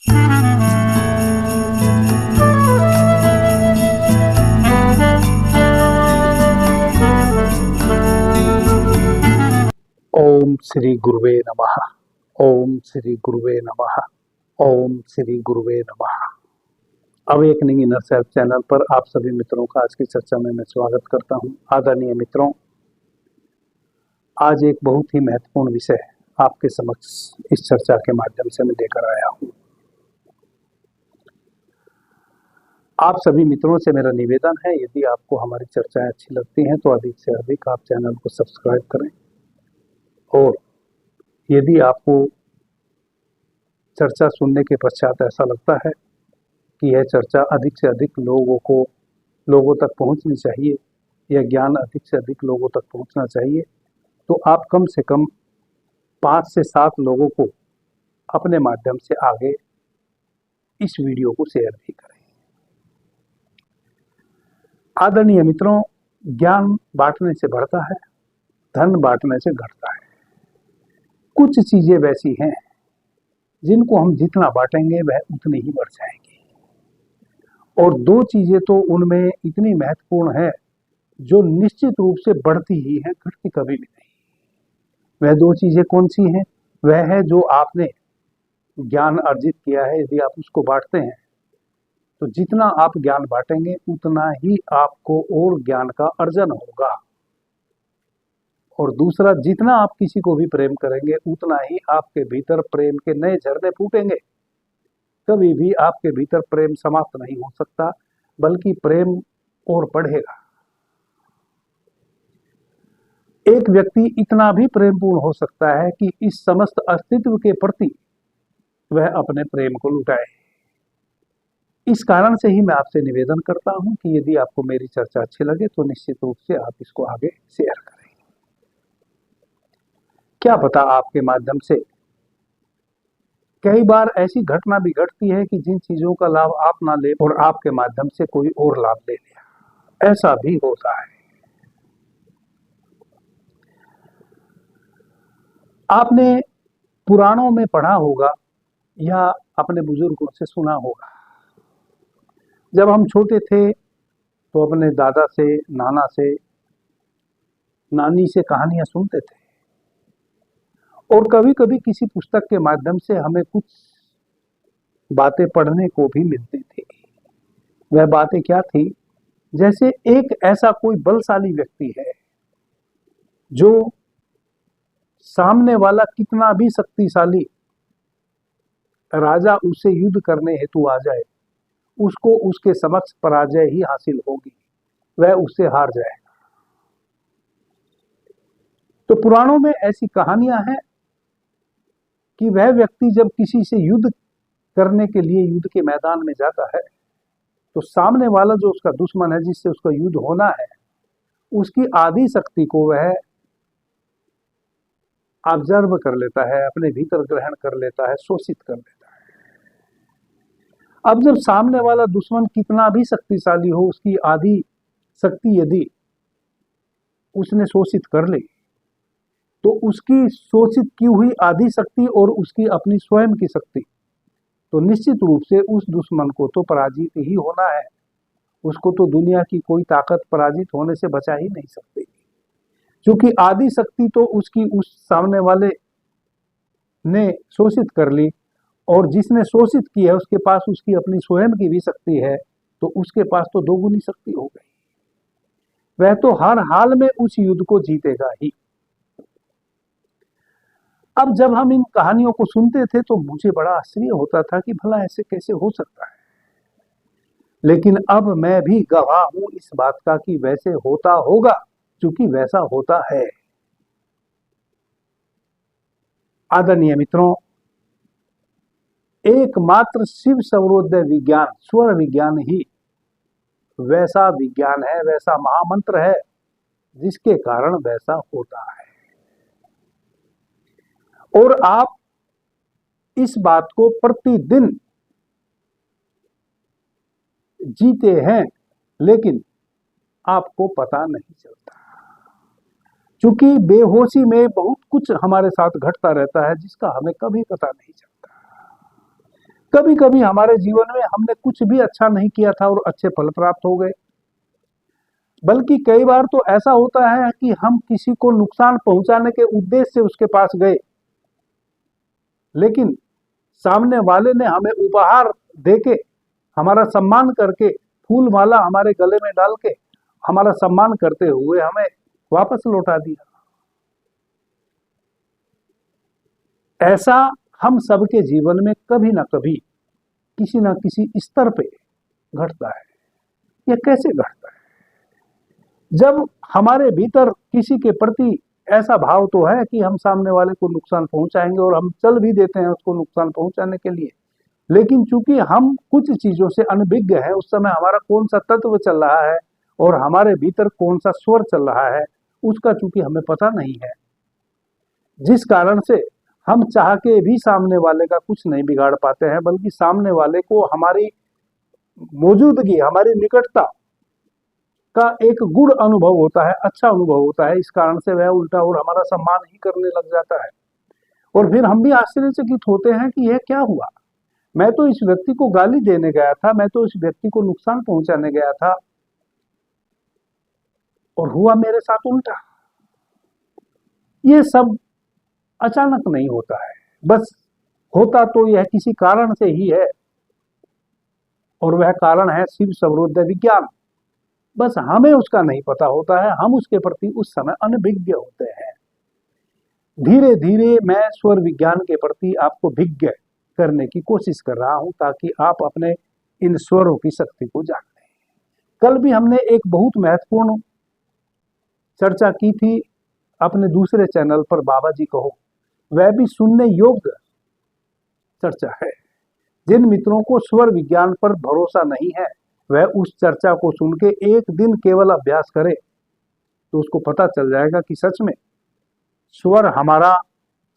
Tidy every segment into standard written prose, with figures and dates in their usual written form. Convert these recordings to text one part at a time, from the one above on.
ओम श्री गुरुवे नमः। ओम श्री गुरुवे नमः। ओम श्री गुरुवे नमः। अवेकनिंग इनर सेल्फ चैनल पर आप सभी मित्रों का आज की चर्चा में मैं स्वागत करता हूं। आदरणीय मित्रों, आज एक बहुत ही महत्वपूर्ण विषय आपके समक्ष इस चर्चा के माध्यम से मैं लेकर आया हूं। आप सभी मित्रों से मेरा निवेदन है, यदि आपको हमारी चर्चाएं अच्छी लगती हैं तो अधिक से अधिक आप चैनल को सब्सक्राइब करें, और यदि आपको चर्चा सुनने के पश्चात ऐसा लगता है कि यह चर्चा अधिक से अधिक लोगों तक पहुंचनी चाहिए, यह ज्ञान अधिक से अधिक लोगों तक पहुंचना चाहिए, तो आप कम से कम 5 से 7 लोगों को अपने माध्यम से आगे इस वीडियो को शेयर भी करें। आदरणीय मित्रों, ज्ञान बांटने से बढ़ता है, धन बांटने से घटता है। कुछ चीजें वैसी हैं जिनको हम जितना बांटेंगे वह उतनी ही बढ़ जाएंगी, और 2 चीजें तो उनमें इतनी महत्वपूर्ण है जो निश्चित रूप से बढ़ती ही है, घटती कभी भी नहीं। वह 2 चीजें कौन सी हैं? वह है जो आपने ज्ञान अर्जित किया है, यदि आप उसको बांटते हैं तो जितना आप ज्ञान बांटेंगे उतना ही आपको और ज्ञान का अर्जन होगा। और दूसरा, जितना आप किसी को भी प्रेम करेंगे उतना ही आपके भीतर प्रेम के नए झरने फूटेंगे। कभी भी आपके भीतर प्रेम समाप्त नहीं हो सकता, बल्कि प्रेम और बढ़ेगा। एक व्यक्ति इतना भी प्रेमपूर्ण हो सकता है कि इस समस्त अस्तित्व के प्रति वह अपने प्रेम को लुटाए। इस कारण से ही मैं आपसे निवेदन करता हूं कि यदि आपको मेरी चर्चा अच्छी लगे तो निश्चित रूप से आप इसको आगे शेयर करें। क्या पता आपके माध्यम से कई बार ऐसी घटना भी घटती है कि जिन चीजों का लाभ आप ना ले और आपके माध्यम से कोई और लाभ ले लिया, ऐसा भी होता है। आपने पुराणों में पढ़ा होगा या अपने बुजुर्गों से सुना होगा, जब हम छोटे थे तो अपने दादा से, नाना से, नानी से कहानियां सुनते थे, और कभी कभी किसी पुस्तक के माध्यम से हमें कुछ बातें पढ़ने को भी मिलती थी। वह बातें क्या थी? जैसे एक ऐसा कोई बलशाली व्यक्ति है जो सामने वाला कितना भी शक्तिशाली राजा उससे युद्ध करने हेतु आ जाए, उसको उसके समक्ष पराजय ही हासिल होगी, वह उससे हार जाएगा। तो पुराणों में ऐसी कहानियां हैं कि वह व्यक्ति जब किसी से युद्ध करने के लिए युद्ध के मैदान में जाता है तो सामने वाला जो उसका दुश्मन है, जिससे उसका युद्ध होना है, उसकी आधी शक्ति को वह ऑब्जर्व कर लेता है, अपने भीतर ग्रहण कर लेता है, शोषित कर लेता है। अब जब सामने वाला दुश्मन कितना भी शक्तिशाली हो, उसकी आधी शक्ति यदि उसने शोषित कर ली तो उसकी शोषित की हुई आधी शक्ति और उसकी अपनी स्वयं की शक्ति, तो निश्चित रूप से उस दुश्मन को तो पराजित ही होना है। उसको तो दुनिया की कोई ताकत पराजित होने से बचा ही नहीं सकती, क्योंकि आधी शक्ति तो उसकी उस सामने वाले ने शोषित कर ली, और जिसने शोषित की है उसके पास उसकी अपनी स्वयं की भी शक्ति है, तो उसके पास तो 2 गुनी शक्ति हो गई। वह तो हर हाल में उस युद्ध को जीतेगा ही। अब जब हम इन कहानियों को सुनते थे तो मुझे बड़ा आश्चर्य होता था कि भला ऐसे कैसे हो सकता है, लेकिन अब मैं भी गवाह हूं इस बात का कि वैसे होता होगा, क्योंकि वैसा होता है। आदरणीय मित्रों, एकमात्र शिव सर्वोदय विज्ञान, स्वर विज्ञान ही वैसा विज्ञान है, वैसा महामंत्र है जिसके कारण वैसा होता है। और आप इस बात को प्रतिदिन जीते हैं, लेकिन आपको पता नहीं चलता, क्योंकि बेहोशी में बहुत कुछ हमारे साथ घटता रहता है जिसका हमें कभी पता नहीं चलता। कभी कभी हमारे जीवन में हमने कुछ भी अच्छा नहीं किया था और अच्छे फल प्राप्त हो गए, बल्कि कई बार तो ऐसा होता है कि हम किसी को नुकसान पहुंचाने के उद्देश्य से उसके पास गए, लेकिन सामने वाले ने हमें उपहार देके, हमारा सम्मान करके, फूल माला हमारे गले में डाल के हमारा सम्मान करते हुए हमें वापस लौटा दिया। ऐसा हम सबके जीवन में कभी ना कभी किसी ना किसी स्तर पे घटता है। यह कैसे घटता है? जब हमारे भीतर किसी के प्रति ऐसा भाव तो है कि हम सामने वाले को नुकसान पहुंचाएंगे और हम चल भी देते हैं उसको नुकसान पहुंचाने के लिए, लेकिन चूंकि हम कुछ चीजों से अनभिज्ञ हैं, उस समय हमारा कौन सा तत्व चल रहा है और हमारे भीतर कौन सा स्वर चल रहा है उसका चूंकि हमें पता नहीं है, जिस कारण से हम चाह के भी सामने वाले का कुछ नहीं बिगाड़ पाते हैं, बल्कि सामने वाले को हमारी मौजूदगी, हमारी निकटता का एक गुण अनुभव होता है, अच्छा अनुभव होता है, इस कारण से वह उल्टा और हमारा सम्मान ही करने लग जाता है। और फिर हम भी आश्चर्यचकित होते हैं कि यह क्या हुआ, मैं तो इस व्यक्ति को गाली देने गया था, मैं तो इस व्यक्ति को नुकसान पहुंचाने गया था और हुआ मेरे साथ उल्टा। ये सब अचानक नहीं होता है, बस होता तो यह किसी कारण से ही है, और वह कारण है शिव सर्वोदय विज्ञान। बस हमें उसका नहीं पता होता है, हम उसके प्रति उस समय अनभिज्ञ होते हैं। धीरे धीरे मैं स्वर विज्ञान के प्रति आपको विज्ञ करने की कोशिश कर रहा हूं, ताकि आप अपने इन स्वरों की शक्ति को जान लें। कल भी हमने एक बहुत महत्वपूर्ण चर्चा की थी अपने दूसरे चैनल पर, बाबा जी कहो, वह भी सुनने योग्य चर्चा है। जिन मित्रों को स्वर विज्ञान पर भरोसा नहीं है, वह उस चर्चा को सुन के एक दिन केवल अभ्यास करे तो उसको पता चल जाएगा कि सच में स्वर हमारा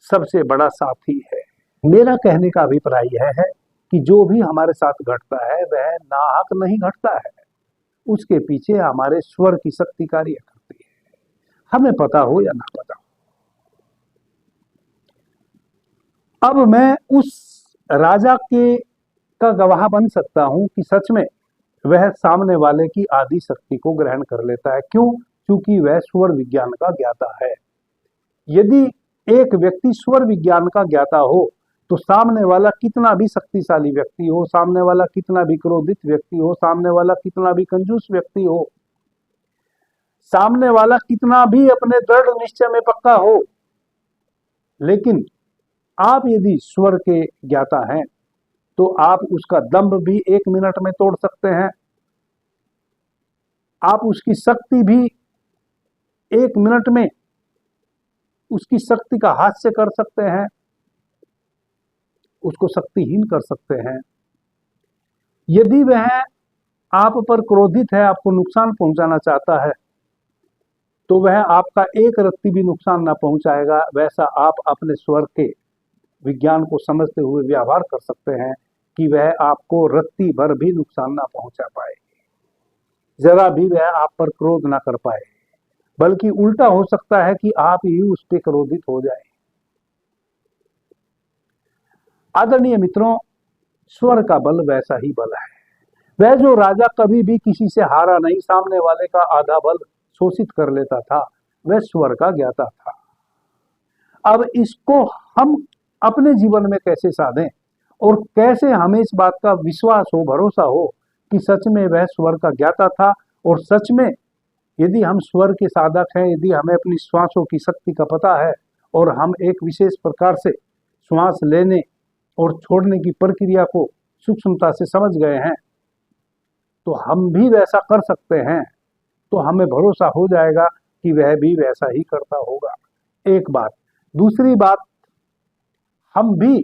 सबसे बड़ा साथी है। मेरा कहने का अभिप्राय यह है कि जो भी हमारे साथ घटता है वह नाहक नहीं घटता है, उसके पीछे हमारे स्वर की शक्ति कार्य करती है, हमें पता हो या ना पता हो। अब मैं उस राजा के का गवाह बन सकता हूं कि सच में वह सामने वाले की आदि शक्ति को ग्रहण कर लेता है। क्यों? क्योंकि वह स्वर विज्ञान का ज्ञाता है। यदि एक व्यक्ति स्वर विज्ञान का ज्ञाता हो तो सामने वाला कितना भी शक्तिशाली व्यक्ति हो, सामने वाला कितना भी क्रोधित व्यक्ति हो, सामने वाला कितना भी कंजूस व्यक्ति हो, सामने वाला कितना भी अपने दृढ़ निश्चय में पक्का हो, लेकिन आप यदि स्वर के ज्ञाता हैं तो आप उसका दंभ भी 1 मिनट में तोड़ सकते हैं, आप उसकी शक्ति भी 1 मिनट में उसकी शक्ति का हास्य कर सकते हैं, उसको शक्तिहीन कर सकते हैं। यदि वह आप पर क्रोधित है, आपको नुकसान पहुंचाना चाहता है, तो वह आपका एक रत्ती भी नुकसान ना पहुंचाएगा। वैसा आप अपने स्वर के विज्ञान को समझते हुए व्यवहार कर सकते हैं कि वह आपको रत्ती भर भी नुकसान ना पहुंचा पाए, जरा भी वह आप पर क्रोध ना कर पाए, बल्कि उल्टा हो सकता है कि आप ही उस पर क्रोधित हो जाए। आदरणीय मित्रों, स्वर का बल वैसा ही बल है। वह जो राजा कभी भी किसी से हारा नहीं, सामने वाले का आधा बल शोषित कर लेता था, वह स्वर का ज्ञाता था। अब इसको हम अपने जीवन में कैसे साधें और कैसे हमें इस बात का विश्वास हो, भरोसा हो कि सच में वह स्वर का ज्ञाता था, और सच में यदि हम स्वर के साधक हैं, यदि हमें अपनी श्वासों की शक्ति का पता है और हम एक विशेष प्रकार से श्वास लेने और छोड़ने की प्रक्रिया को सूक्ष्मता से समझ गए हैं, तो हम भी वैसा कर सकते हैं, तो हमें भरोसा हो जाएगा कि वह भी वैसा ही करता होगा। एक बात। दूसरी बात, हम भी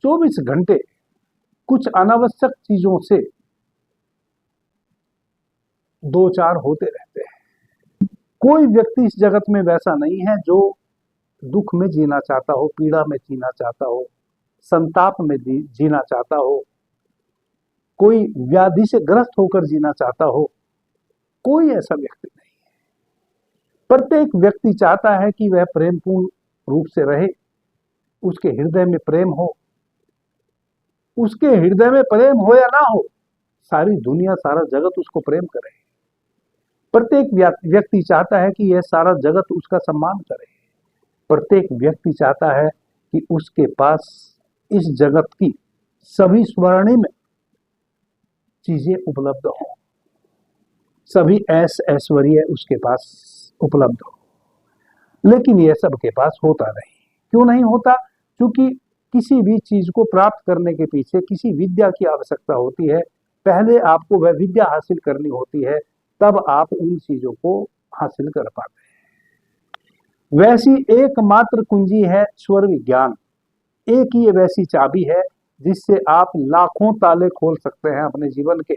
24 घंटे कुछ अनावश्यक चीजों से दो चार होते रहते हैं। कोई व्यक्ति इस जगत में वैसा नहीं है जो दुख में जीना चाहता हो, पीड़ा में जीना चाहता हो, संताप में जीना चाहता हो, कोई व्याधि से ग्रस्त होकर जीना चाहता हो। कोई ऐसा व्यक्ति नहीं है। प्रत्येक व्यक्ति चाहता है कि वह प्रेमपूर्ण रूप से रहे, उसके हृदय में प्रेम हो, उसके हृदय में प्रेम हो या ना हो, सारी दुनिया सारा जगत उसको प्रेम करे। प्रत्येक व्यक्ति चाहता है कि यह सारा जगत उसका सम्मान करे। प्रत्येक व्यक्ति चाहता है कि उसके पास इस जगत की सभी स्वर्णिम चीजें उपलब्ध हो, सभी ऐश्वर्य उसके पास उपलब्ध हो। लेकिन यह सबके पास होता नहीं। क्यों नहीं होता? क्योंकि किसी भी चीज को प्राप्त करने के पीछे किसी विद्या की आवश्यकता होती है। पहले आपको वह विद्या हासिल करनी होती है, तब आप उन चीजों को हासिल कर पाते हैं। वैसी एकमात्र कुंजी है स्वर विज्ञान। एक ही वैसी चाबी है जिससे आप लाखों ताले खोल सकते हैं अपने जीवन के।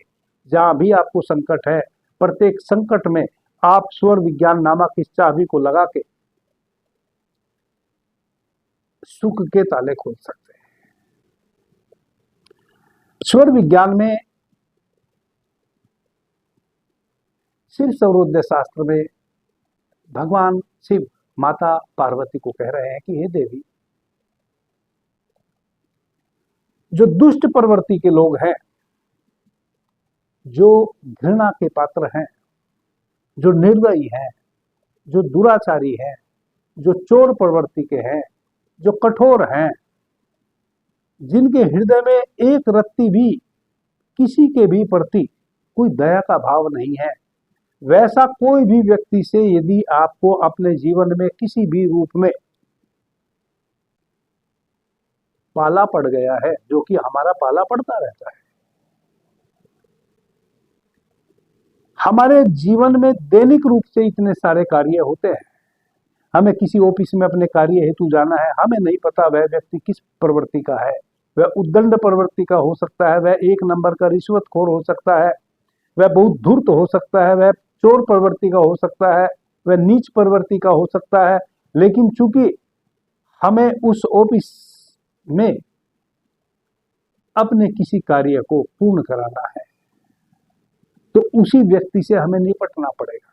जहां भी आपको संकट है, प्रत्येक संकट में आप स्वर विज्ञान नामक इस चाबी को लगा के सुख के ताले खोल सकते हैं। स्वर विज्ञान में शिव सर्वोदय शास्त्र में भगवान शिव माता पार्वती को कह रहे हैं कि हे देवी, जो दुष्ट प्रवृत्ति के लोग हैं, जो घृणा के पात्र हैं, जो निर्दयी हैं, जो दुराचारी हैं, जो चोर प्रवृत्ति के हैं, जो कठोर हैं, जिनके हृदय में एक रत्ती भी किसी के भी प्रति कोई दया का भाव नहीं है, वैसा कोई भी व्यक्ति से यदि आपको अपने जीवन में किसी भी रूप में पाला पड़ गया है, जो कि हमारा पाला पड़ता रहता है, हमारे जीवन में दैनिक रूप से इतने सारे कार्य होते हैं। हमें किसी ऑफिस में अपने कार्य हेतु जाना है, हमें नहीं पता वह व्यक्ति किस प्रवृत्ति का है। वह उद्दंड प्रवृत्ति का हो सकता है, वह एक नंबर का रिश्वतखोर हो सकता है, वह बहुत धूर्त हो सकता है, वह चोर प्रवृत्ति का हो सकता है, वह नीच प्रवृत्ति का हो सकता है। लेकिन चूंकि हमें उस ऑफिस में अपने किसी कार्य को पूर्ण कराना है, तो उसी व्यक्ति से हमें निपटना पड़ेगा।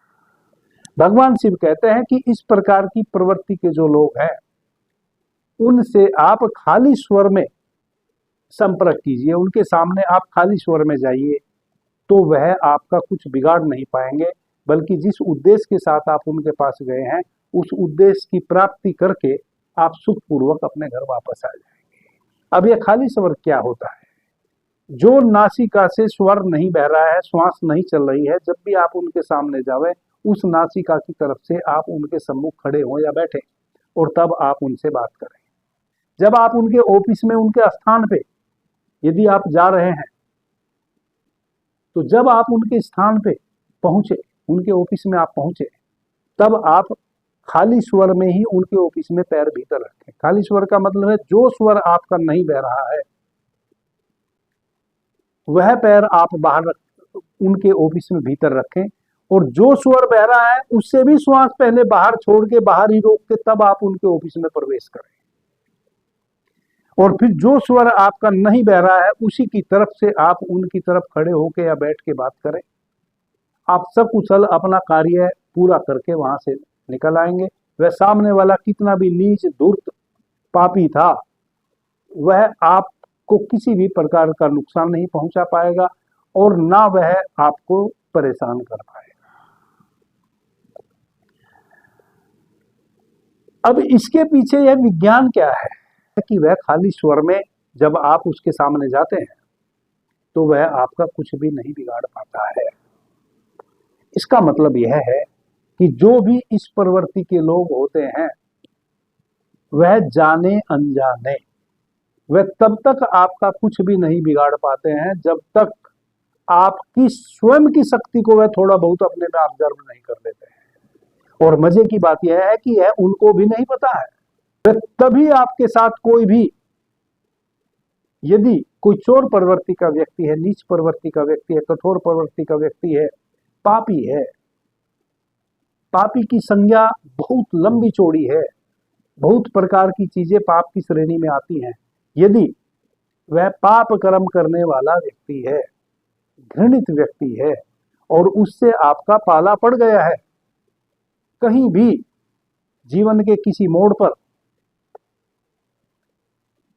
भगवान शिव कहते हैं कि इस प्रकार की प्रवृत्ति के जो लोग हैं, उनसे आप खाली स्वर में संपर्क कीजिए, उनके सामने आप खाली स्वर में जाइए, तो वह आपका कुछ बिगाड़ नहीं पाएंगे, बल्कि जिस उद्देश्य के साथ आप उनके पास गए हैं, उस उद्देश्य की प्राप्ति करके आप सुखपूर्वक अपने घर वापस आ जाएंगे। अब यह खाली स्वर क्या होता है? जो नासिका से स्वर नहीं बह रहा है, श्वास नहीं चल रही है, जब भी आप उनके सामने जावे, उस नासिका की तरफ से आप उनके सम्मुख खड़े हो या बैठे, और तब आप उनसे बात करें। जब आप उनके ऑफिस में, उनके स्थान पे यदि आप जा रहे हैं, तो जब आप उनके स्थान पे पहुंचे, उनके ऑफिस में आप पहुंचे, तब आप खाली स्वर में ही उनके ऑफिस में पैर भीतर रखें। खाली स्वर का मतलब है जो स्वर आपका नहीं बह रहा है, वह पैर आप बाहर उनके ऑफिस में भीतर रखें, और जो स्वर बह रहा है उससे भी श्वास पहले बाहर छोड़ के, बाहर ही रोक के, तब आप उनके ऑफिस में प्रवेश करें। और फिर जो स्वर आपका नहीं बह रहा है, उसी की तरफ से आप उनकी तरफ खड़े होके या बैठ के बात करें। आप सकुशल अपना कार्य पूरा करके वहां से निकल आएंगे। वह सामने वाला कितना भी नीच, धूर्त, पापी था, वह आपको किसी भी प्रकार का नुकसान नहीं पहुंचा पाएगा, और ना वह आपको परेशान कर पाएगा। अब इसके पीछे यह विज्ञान क्या है कि वह खाली स्वर में जब आप उसके सामने जाते हैं, तो वह आपका कुछ भी नहीं बिगाड़ पाता है। इसका मतलब यह है कि जो भी इस प्रवृत्ति के लोग होते हैं, वह जाने अनजाने, वह तब तक आपका कुछ भी नहीं बिगाड़ पाते हैं जब तक आपकी स्वयं की शक्ति को वह थोड़ा बहुत अपने में ऑब्जर्व नहीं कर लेते हैं। और मजे की बात यह है कि यह उनको भी नहीं पता है। वह तभी आपके साथ कोई भी, यदि कोई चोर प्रवृत्ति का व्यक्ति है, नीच प्रवृत्ति का व्यक्ति है, कठोर प्रवृत्ति का व्यक्ति है, पापी है, पापी की संज्ञा बहुत लंबी चौड़ी है, बहुत प्रकार की चीजें पाप की श्रेणी में आती हैं। यदि वह पाप कर्म करने वाला व्यक्ति है, घृणित व्यक्ति है, और उससे आपका पाला पड़ गया है, कहीं भी जीवन के किसी मोड़ पर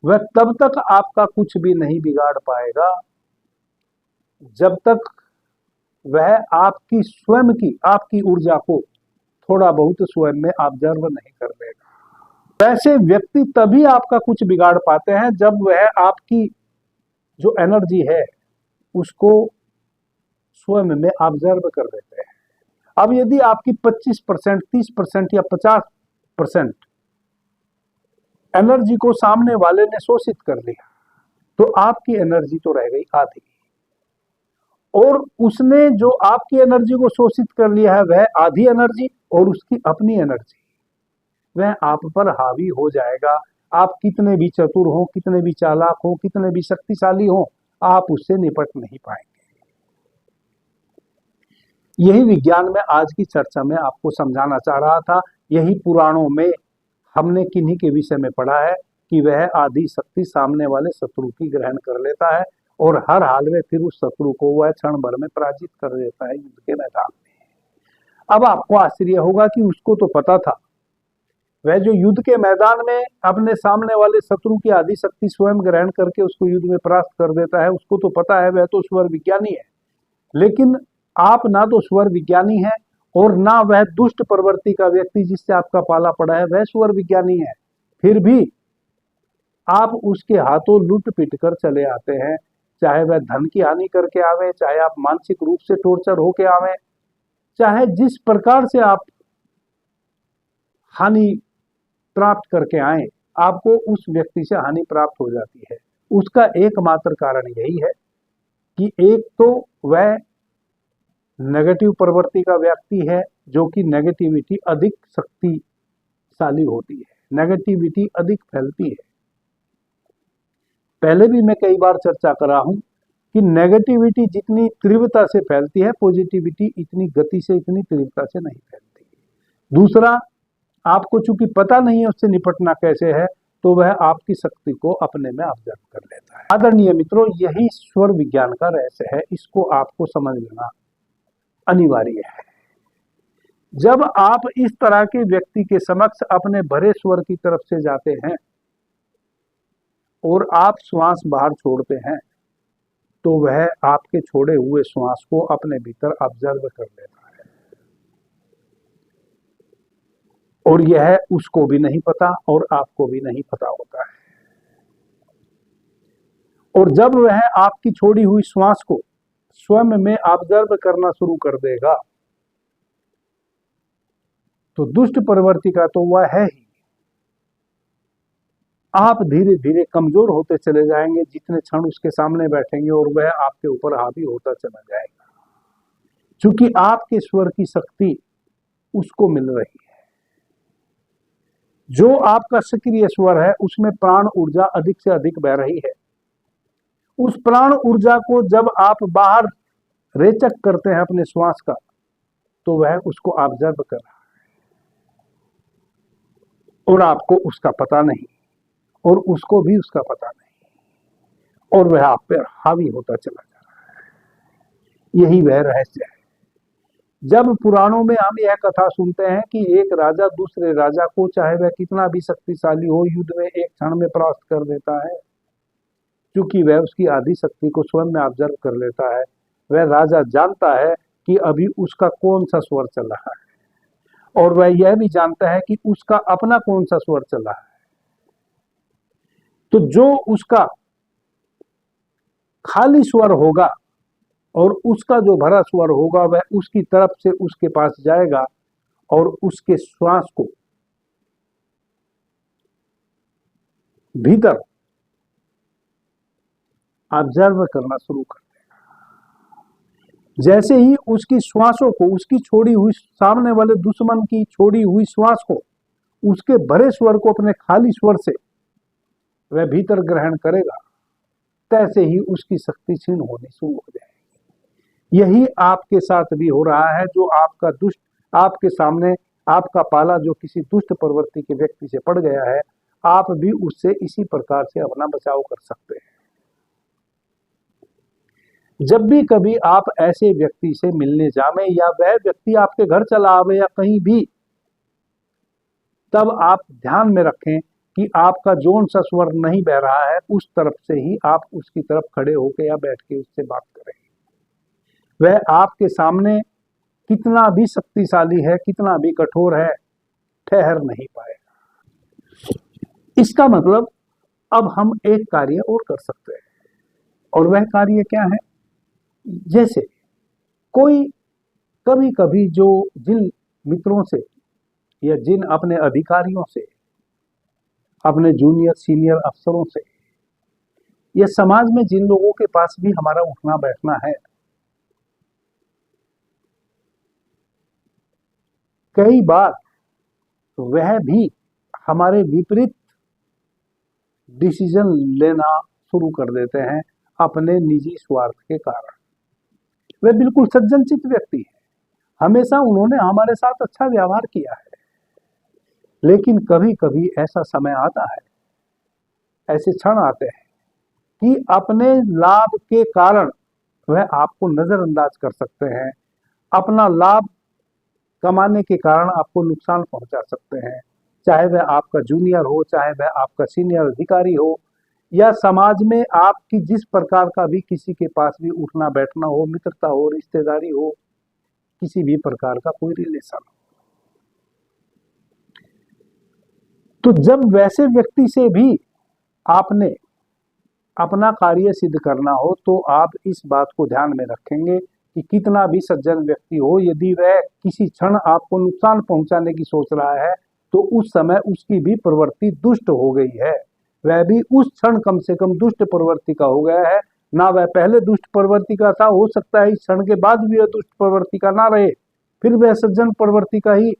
वह तब तक आपका कुछ भी नहीं बिगाड़ पाएगा जब तक वह आपकी स्वयं की आपकी ऊर्जा को थोड़ा बहुत स्वयं में ऑब्जर्व नहीं कर लेगा। वैसे व्यक्ति तभी आपका कुछ बिगाड़ पाते हैं जब वह आपकी जो एनर्जी है उसको स्वयं में ऑब्जर्व कर लेते हैं। अब यदि आपकी 25%, 30% या 50% एनर्जी को सामने वाले ने शोषित कर लिया तो आपकी एनर्जी तो रह गई आधी, और उसने जो आपकी एनर्जी को शोषित कर लिया है वह आधी एनर्जी और उसकी अपनी एनर्जी वह आप पर हावी हो जाएगा। आप कितने भी चतुर हो, कितने भी चालाक हो, कितने भी शक्तिशाली हो, आप उससे निपट नहीं पाएंगे। यही विज्ञान में आज की चर्चा में आपको समझाना चाह रहा था। यही पुराणों में हमने किन्हीं के विषय में पढ़ा है कि वह आधी शक्ति सामने वाले शत्रु की ग्रहण कर लेता है और हर हाल में फिर उस शत्रु को वह क्षण भर में पराजित कर देता है युद्ध के मैदान में। अब आपको आश्चर्य होगा कि उसको तो पता था, वह जो युद्ध के मैदान में अपने सामने वाले शत्रु की आधी शक्ति स्वयं ग्रहण करके उसको युद्ध में परास्त कर देता है, उसको तो पता है, वह तो स्वर विज्ञानी है। लेकिन आप ना तो स्वर विज्ञानी है और ना वह दुष्ट प्रवृत्ति का व्यक्ति जिससे आपका पाला पड़ा है वह स्वर विज्ञानी है, फिर भी आप उसके हाथों लुट पिट कर चले आते हैं। चाहे वह धन की हानि करके आवे, चाहे आप मानसिक रूप से टॉर्चर होके आवे, चाहे जिस प्रकार से आप हानि प्राप्त करके आए, आपको उस व्यक्ति से हानि प्राप्त हो जाती है। उसका एकमात्र कारण यही है कि एक तो वह नेगेटिव प्रवृत्ति का व्यक्ति है जो कि नेगेटिविटी अधिक शक्तिशाली होती है, नेगेटिविटी अधिक फैलती है। पहले भी मैं कई बार चर्चा कर रहा हूं कि नेगेटिविटी जितनी तीव्रता से फैलती है, पॉजिटिविटी इतनी गति से, इतनी तीव्रता से नहीं फैलती। दूसरा, आपको चूंकि पता नहीं है उससे निपटना कैसे है, तो वह आपकी शक्ति को अपने में ऑब्जर्व कर लेता है। आदरणीय मित्रों, यही स्वर विज्ञान का रहस्य है, इसको आपको समझ लेना अनिवार्य है। जब आप इस तरह के व्यक्ति के समक्ष अपने भरे स्वर की तरफ से जाते हैं और आप श्वास बाहर छोड़ते हैं, तो वह आपके छोड़े हुए श्वास को अपने भीतर ऑब्जर्व कर लेता है और यह उसको भी नहीं पता और आपको भी नहीं पता होता है। और जब वह आपकी छोड़ी हुई श्वास को स्वयं में ऑब्जर्व करना शुरू कर देगा तो दुष्ट प्रवृत्ति का तो वह है ही, आप धीरे धीरे कमजोर होते चले जाएंगे जितने क्षण उसके सामने बैठेंगे और वह आपके ऊपर हावी होता चला जाएगा, क्योंकि आपके स्वर की शक्ति उसको मिल रही है। जो आपका सक्रिय स्वर है उसमें प्राण ऊर्जा अधिक से अधिक बह रही है। उस प्राण ऊर्जा को जब आप बाहर रेचक करते हैं अपने श्वास का, तो वह उसको ऑब्जर्व कर रहा है और आपको उसका पता नहीं और उसको भी उसका पता नहीं, और वह आप पर हावी होता चला जा रहा है। यही वह रहस्य है। जब पुराणों में हम यह कथा सुनते हैं कि एक राजा दूसरे राजा को, चाहे वह कितना भी शक्तिशाली हो, युद्ध में एक क्षण में परास्त कर देता है, क्योंकि वह उसकी आधी शक्ति को स्वयं में ऑब्जर्व कर लेता है। वह राजा जानता है कि अभी उसका कौन सा स्वर चल रहा है और वह यह भी जानता है कि उसका अपना कौन सा स्वर चल रहा है। तो जो उसका खाली स्वर होगा और उसका जो भरा स्वर होगा वह उसकी तरफ से उसके पास जाएगा और उसके श्वास को भीतर ऑब्जर्व करना शुरू कर देगा। जैसे ही उसकी श्वासों को, उसकी छोड़ी हुई, सामने वाले दुश्मन की छोड़ी हुई श्वास को उसके भरे स्वर को अपने खाली स्वर से वह भीतर ग्रहण करेगा, तैसे ही उसकी शक्ति क्षीण होनी शुरू हो जाएगी। यही आपके साथ भी हो रहा है। जो आपका दुष्ट, आपके सामने आपका पाला जो किसी दुष्ट प्रवृत्ति के व्यक्ति से पड़ गया है, आप भी उससे इसी प्रकार से अपना बचाव कर सकते हैं। जब भी कभी आप ऐसे व्यक्ति से मिलने जावे या वह व्यक्ति आपके घर चला आवे या कहीं भी, तब आप ध्यान में रखें कि आपका जोन सा स्वर नहीं बह रहा है, उस तरफ से ही आप उसकी तरफ खड़े होकर या बैठ के उससे बात करें। वह आपके सामने कितना भी शक्तिशाली है, कितना भी कठोर है, ठहर नहीं पाएगा। इसका मतलब अब हम एक कार्य और कर सकते हैं, और वह कार्य क्या है? जैसे कोई कभी कभी जिन मित्रों से या जिन अपने अधिकारियों से, अपने जूनियर सीनियर अफसरों से, या समाज में जिन लोगों के पास भी हमारा उठना बैठना है, कई बार वह भी हमारे विपरीत डिसीजन लेना शुरू कर देते हैं अपने निजी स्वार्थ के कारण। वे बिल्कुल सज्जनचित व्यक्ति हैं, हमेशा उन्होंने हमारे साथ अच्छा व्यवहार किया है, लेकिन कभी कभी ऐसा समय आता है, ऐसे क्षण आते हैं कि अपने लाभ के कारण वह आपको नजरअंदाज कर सकते हैं, अपना लाभ कमाने के कारण आपको नुकसान पहुंचा सकते हैं, चाहे वह आपका जूनियर हो, चाहे वह आपका सीनियर अधिकारी हो, या समाज में आपकी जिस प्रकार का भी किसी के पास भी उठना बैठना हो, मित्रता हो, रिश्तेदारी हो, किसी भी प्रकार का कोई रिलेशन हो। तो जब वैसे व्यक्ति से भी आपने अपना कार्य सिद्ध करना हो, तो आप इस बात को ध्यान में रखेंगे कि कितना भी सज्जन व्यक्ति हो, यदि वह किसी क्षण आपको नुकसान पहुंचाने की सोच रहा है, तो उस समय उसकी भी प्रवृत्ति दुष्ट हो गई है, वह भी उस क्षण कम से कम दुष्ट प्रवृत्ति का हो गया है। ना वह पहले दुष्ट प्रवृत्ति का था, हो सकता है इस क्षण के बाद भी वह दुष्ट प्रवृत्ति का ना रहे, फिर वह सज्जन प्रवृत्ति का ही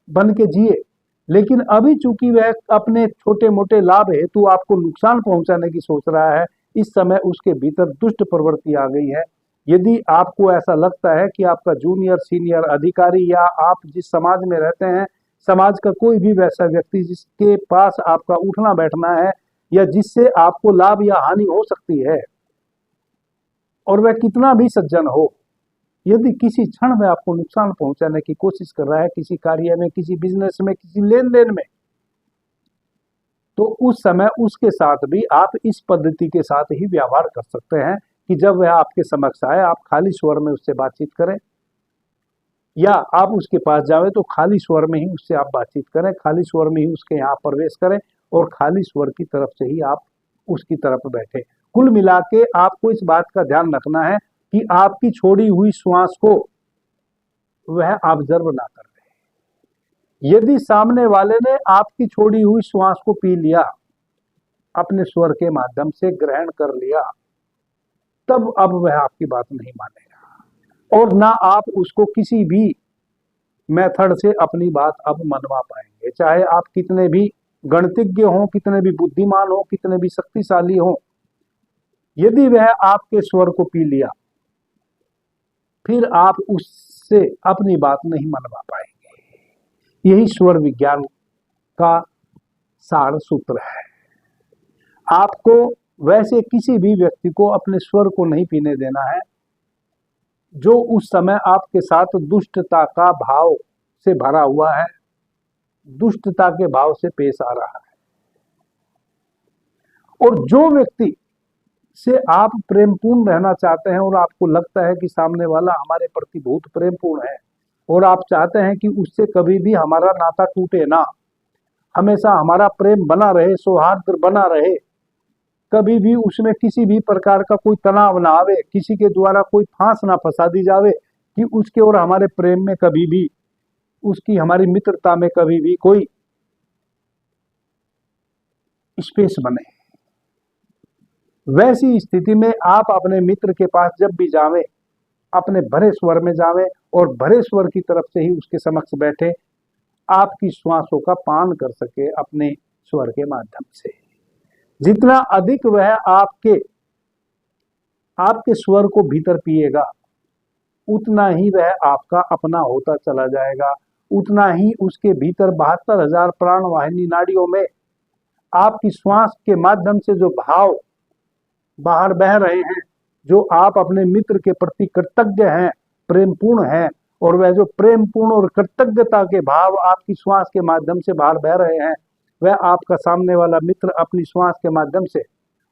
बन के जिए। लेकिन अभी चूंकि वह अपने छोटे मोटे लाभ हेतु आपको नुकसान पहुंचाने की सोच रहा है, इस समय उसके भीतर दुष्ट प्रवृत्ति आ गई है। यदि आपको ऐसा लगता है कि आपका जूनियर सीनियर अधिकारी या आप जिस समाज में रहते हैं, समाज का कोई भी वैसा व्यक्ति जिसके पास आपका उठना बैठना है या जिससे आपको लाभ या हानि हो सकती है, और वह कितना भी सज्जन हो, यदि किसी क्षण में आपको नुकसान पहुंचाने की कोशिश कर रहा है, किसी कार्य में, किसी बिजनेस में, किसी लेन देन में, तो उस समय उसके साथ भी आप इस पद्धति के साथ ही व्यवहार कर सकते हैं कि जब वह आपके समक्ष आए, आप खाली स्वर में उससे बातचीत करें, या आप उसके पास जावे तो खाली स्वर में ही उससे आप बातचीत करें, खाली स्वर में ही उसके यहाँ प्रवेश करें, और खाली स्वर की तरफ से ही आप उसकी तरफ बैठे। कुल मिला के आपको इस बात का ध्यान रखना है कि आपकी छोड़ी हुई श्वास को वह ऑब्जर्व ना कर रहे। यदि सामने वाले ने आपकी छोड़ी हुई श्वास को पी लिया, अपने स्वर के माध्यम से ग्रहण कर लिया, तब अब वह आपकी बात नहीं मानेगा, और ना आप उसको किसी भी मेथड से अपनी बात अब मनवा पाएंगे, चाहे आप कितने भी गणितज्ञ हों, कितने भी बुद्धिमान हो, कितने भी शक्तिशाली हो। यदि वह आपके स्वर को पी लिया, फिर आप उससे अपनी बात नहीं मनवा पाएंगे। यही स्वर विज्ञान का सार सूत्र है। आपको वैसे किसी भी व्यक्ति को अपने स्वर को नहीं पीने देना है जो उस समय आपके साथ दुष्टता का भाव से भरा हुआ है, दुष्टता के भाव से पेश आ रहा है। और जो व्यक्ति से आप प्रेमपूर्ण रहना चाहते हैं और आपको लगता है कि सामने वाला हमारे प्रति बहुत प्रेमपूर्ण है, और आप चाहते हैं कि उससे कभी भी हमारा नाता टूटे ना, हमेशा हमारा प्रेम बना रहे, सौहार्द बना रहे, कभी भी उसमें किसी भी प्रकार का कोई तनाव ना आवे, किसी के द्वारा कोई फांस ना फंसा दी जावे, कि उसके और हमारे प्रेम में कभी भी, उसकी हमारी मित्रता में कभी भी कोई स्पेस बने। वैसी स्थिति में आप अपने मित्र के पास जब भी जावें, अपने भरे स्वर में जावें और भरे स्वर की तरफ से ही उसके समक्ष बैठे, आपकी श्वासों का पान कर सके अपने स्वर के माध्यम से। जितना अधिक वह आपके स्वर को भीतर पिएगा, उतना ही वह आपका अपना होता चला जाएगा, उतना ही उसके भीतर 72,000 प्राणवाहिनी नाड़ियों में आपकी श्वास के माध्यम से जो भाव बाहर बह रहे हैं, जो आप अपने मित्र के प्रति कृतज्ञ हैं, प्रेमपूर्ण हैं, और वह जो प्रेमपूर्ण और कृतज्ञता के भाव आपकी श्वास के माध्यम से बाहर बह रहे हैं, वह आपका सामने वाला मित्र अपनी श्वास के माध्यम से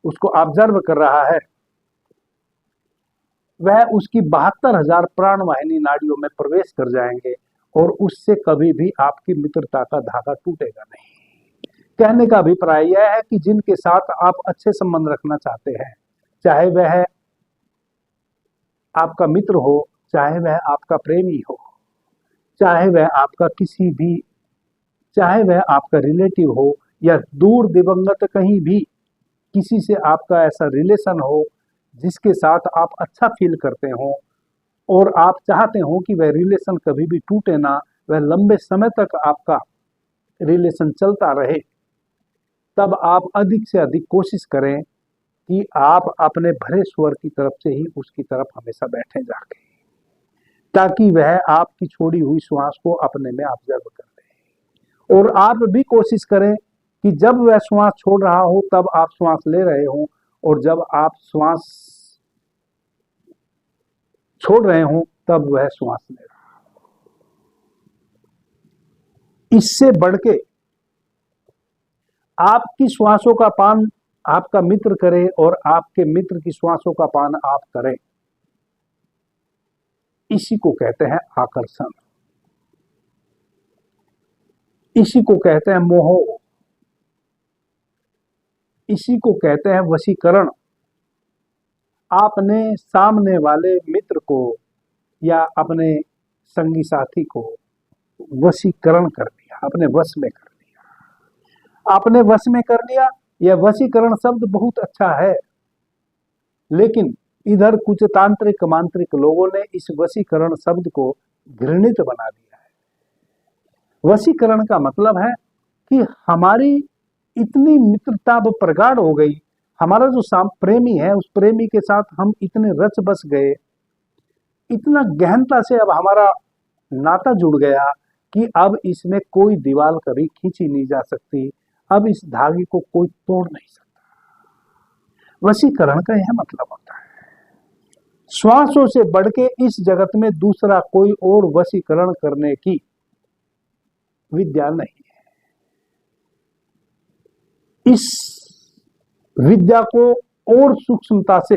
उसको ऑब्जर्व कर रहा है, वह उसकी 72,000 प्राणवाहिनी नाड़ियों में प्रवेश कर जाएंगे और उससे कभी भी आपकी मित्रता का धागा टूटेगा नहीं। कहने का अभिप्राय यह है कि जिनके साथ आप अच्छे संबंध रखना चाहते हैं, चाहे वह आपका मित्र हो, चाहे वह आपका प्रेमी हो, चाहे वह आपका रिलेटिव हो या दूर दिवंगत कहीं भी किसी से आपका ऐसा रिलेशन हो जिसके साथ आप अच्छा फील करते हो और आप चाहते हो कि वह रिलेशन कभी भी टूटे ना, वह लंबे समय तक आपका रिलेशन चलता रहे, तब आप अधिक से अधिक कोशिश करें कि आप अपने भरे स्वर की तरफ से ही उसकी तरफ हमेशा बैठे जाके, ताकि वह आपकी छोड़ी हुई श्वास को अपने में ऑब्जर्व कर ले। और आप भी कोशिश करें कि जब वह श्वास छोड़ रहा हो तब आप श्वास ले रहे हो, और जब आप श्वास छोड़ रहे हो तब वह श्वास ले रहा हो। इससे बढ़ के आपकी श्वासों का पान आपका मित्र करे और आपके मित्र की श्वासों का पान आप करें, इसी को कहते हैं आकर्षण, इसी को कहते हैं मोह, इसी को कहते हैं वशीकरण। आपने सामने वाले मित्र को या अपने संगी साथी को वशीकरण कर दिया, अपने वश में कर दिया। आपने वश में कर लिया, यह वशीकरण शब्द बहुत अच्छा है, लेकिन इधर कुछ तांत्रिक मांत्रिक लोगों ने इस वशीकरण शब्द को घृणित बना दिया है। वशीकरण का मतलब है कि हमारी इतनी मित्रता अब प्रगाढ़ हो गई, हमारा जो प्रेमी है उस प्रेमी के साथ हम इतने रच बस गए, इतना गहनता से अब हमारा नाता जुड़ गया कि अब इसमें कोई दीवार कभी खींची नहीं जा सकती, अब इस धागे को कोई तोड़ नहीं सकता। वशीकरण का यह मतलब होता है। श्वासों से बढ़ के इस जगत में दूसरा कोई और वशीकरण करने की विद्या नहीं है। इस विद्या को और सूक्ष्मता से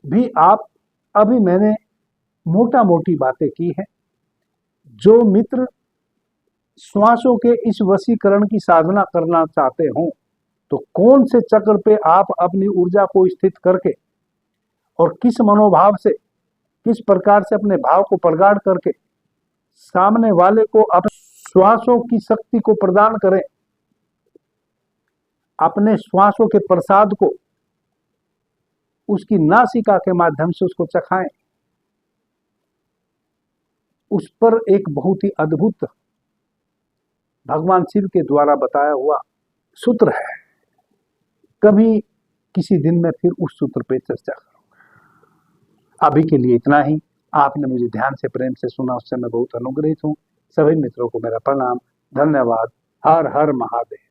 भी आप, अभी मैंने मोटा मोटी बातें की है। जो मित्र श्वासों के इस वशीकरण की साधना करना चाहते हो, तो कौन से चक्र पे आप अपनी ऊर्जा को स्थित करके और किस मनोभाव से, किस प्रकार से अपने भाव को प्रगाढ़ करके सामने वाले को अपने श्वासों की शक्ति को प्रदान करें, अपने श्वासों के प्रसाद को उसकी नासिका के माध्यम से उसको चखाएं। उस पर एक बहुत ही अद्भुत भगवान शिव के द्वारा बताया हुआ सूत्र है। कभी किसी दिन मैं फिर उस सूत्र पे चर्चा करूंगा। अभी के लिए इतना ही। आपने मुझे ध्यान से प्रेम से सुना, उससे मैं बहुत अनुग्रहित हूँ। सभी मित्रों को मेरा प्रणाम, धन्यवाद। हर हर महादेव।